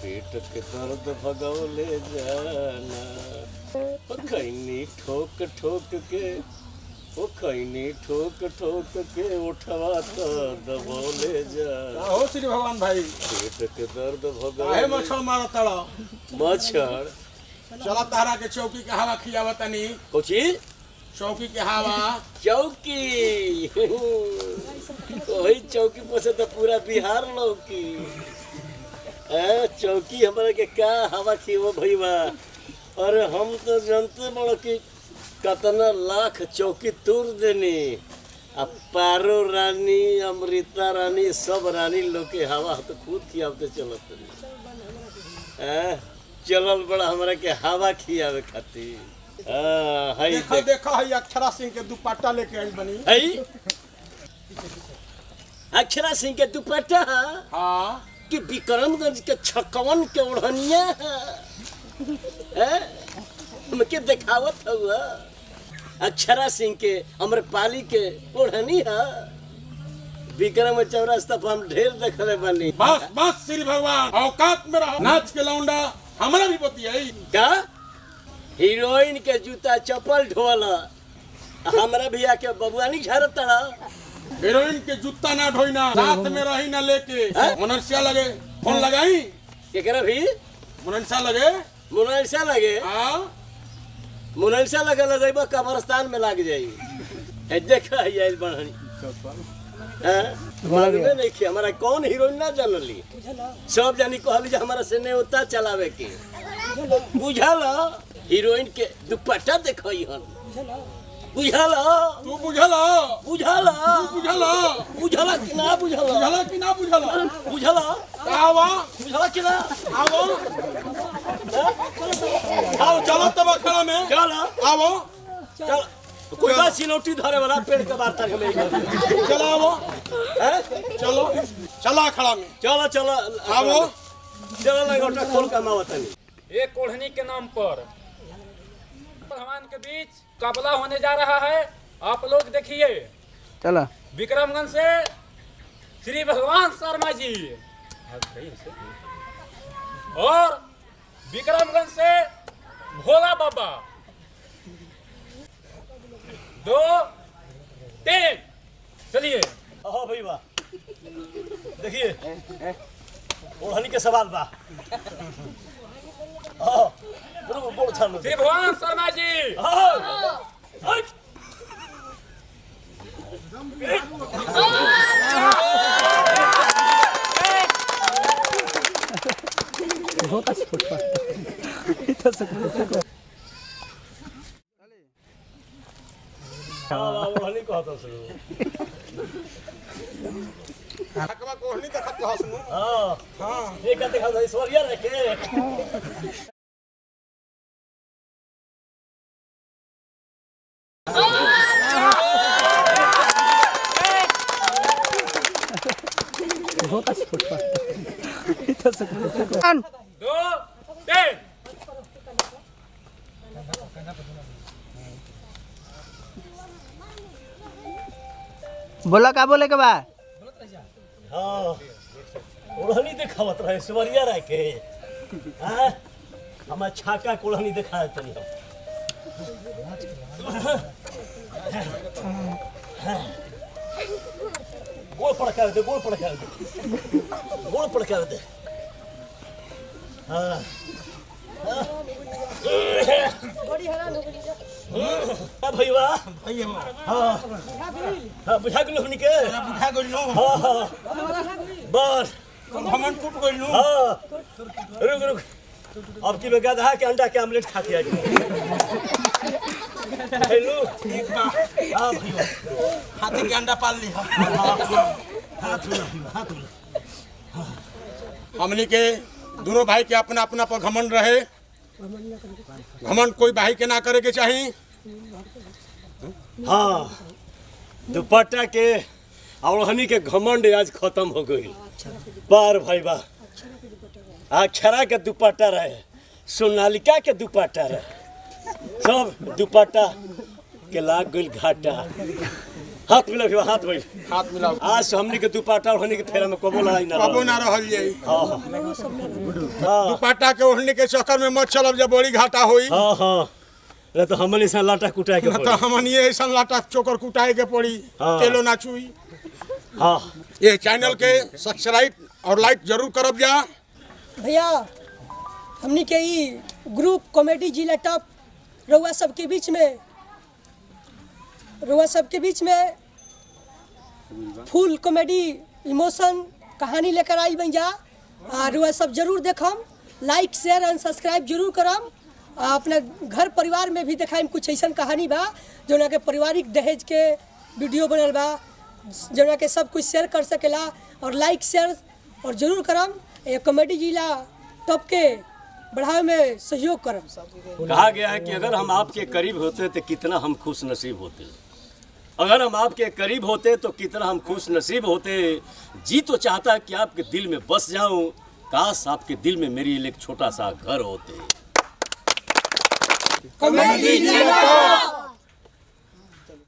पेट के दर्द भगौले जाना खैनी ठोक ठोक के ओ खैनी ठोक ठोक के उठवा तो दबौले जाना। हो श्री भगवान भाई पेट के दर्द भगौले काहे मच्छर मारा तड़ा मच्छर चला तारा के चौकी के हवा खियावा तनी कोची चौकी के हवा चौकी वही चौकी पर से तो पूरा बिहार लौकी चौकी हमारे के क्या हवा खियो भैया। अरे हम तो जानते बड़ो कि कितना लाख चौकी तोड़ देनी अब पारो रानी अमृता रानी सब रानी लोग के हवा तो खुद खियावते चलत चलल बड़ा हमारा के हवा खियावे खातिर। देखो देखो है अक्षरा सिंह के दुपट्टा लेके आई बनी है अक्षरा सिंह के दुपट्टा हाँ कि विक्रमगंज के छक्कवन के ओढ़निया है हमके दिखावत हुआ अक्षरा सिंह के अमरपाली के ओढ़नी है विक्रम चौरास्ता पर हम ढेर देखले बनी। बस बस श्री भगवान औकात में रहो नाच के लौंडा हमारा भी पति है क्या हीरोइन के जूता चप्पल ढोल हमारा भी आके बबुआनी झाड़त तड़ा हीरोइन के जूता ना ढोइना साथ में रही ना लेके मुनरसिया लगे फोन लगाई केकरा भी मुनरसिया लगे मुनरसिया लगे हाँ मुनरसिया लगे लगेबा कब्रिस्तान में लाग जाई ए देखा है बढ़नी मालूमे नहीं कि हमारा कौन हीरोइन ना जानली सब जानी कहली जे हमारा से नहीं होता चलावे के बुझल हीरोइन के दुपट्टा देखई हन बुझल तू बुझल बुझल बुझल बुझल कि ना बुझल बुझल कि ना बुझल बुझल आवा बुझल कि ना आवो आओ चलो तब अखड़ा में चल आवो चल कोई बात सिलौटी धरे वाला पेड़ के वार्ता के में चलो आवो हैं चलो चलो अखड़ा में चलो चलो आवो चलो लगोटा खोल का मावतनी एक कोढ़नी के नाम पर भगवान के बीच कबला होने जा रहा है। आप लोग देखिए चला विक्रमगंज से श्री भगवान शर्मा जी और विक्रमगंज से भोला बाबा 2 3 चलिए। हाँ भाई वाह देखिए ओढ़नी के सवाल बा बोल छालो श्री भगवान शर्मा जी बहुत अच्छा फोटो इधर से ओढ़नी कहता से हकवा कोहनी देखत हसनु हाँ हां ये कहते खा ऐश्वर्या रे के बहुत अच्छा फोटो इधर से 2 3 बोला का बोले के बा हाँ ओढ़नी दिखावत रहे ऐश्वर्या रे के हाँ हम छाका कोढ़नी दिखा तनी गोल पड़का दे गोल पड़का दे गोल पड़का दे हाँ भैया भैया हाँ हाँ बुझा गेलो हमनी के बुझा गइलो हाँ हाँ बस हमन टूट गइलो हाँ रुक रुक अब की गधा के अंडा के आमलेट खा के आ हेलो ठीक बा हाँ भैया हाथी के अंडा पाल ली हाथ हमनी के दोनों भाई के अपना अपना पर घमंड रहे घमंड कोई भाई के ना करे के चाहिए। हाँ दुपट्टा के ओढ़नी के घमंड आज खत्म हो गई बार भाई बा अक्षरा के दुपट्टा रहे सोनालिका के दुपट्टा रहे सब दुपट्टा के लाग गई घाटा हाथ मिला भी हाथ भाई हाथ मिलाओ आज से हमनी के दुपाटा ओढ़नी के फेरा में कबो लड़ाई ना कबो ना रहल जाई हाँ दुपट्टा के ओढ़ने के चक्कर में मत चलब जब बड़ी घाटा होई हाँ हाँ नहीं तो हमनी से लाटा कुटाए के न पड़ी। तो हमनी ऐसा लाटा चोकर कुटाए के पड़ी हाँ। तेलो ना छुई हाँ ये चैनल के सब्सक्राइब और लाइक जरूर करब जा भैया हमनी के ई ग्रुप कॉमेडी जिला टॉप रउआ सबके बीच में फुल कॉमेडी इमोशन कहानी लेकर आई बन जा रउआ सब जरूर देखम लाइक शेयर एंड सब्सक्राइब जरूर करम अपना घर परिवार में भी दिखाई कुछ ऐसा कहानी बा जोना के पारिवारिक दहेज के वीडियो बनल बा जोना के सब कुछ शेयर कर सकेला और लाइक शेयर और जरूर करम ये कॉमेडी जिला टॉप के बढ़ावे में सहयोग करम। कहा गया है कि अगर हम आपके करीब होते तो कितना हम खुश नसीब होते, अगर हम आपके करीब होते तो कितना हम खुश नसीब होते। जी तो चाहता कि आपके दिल में बस जाऊं, काश आपके दिल में मेरी एक छोटा सा घर होते। कॉमेडी जिला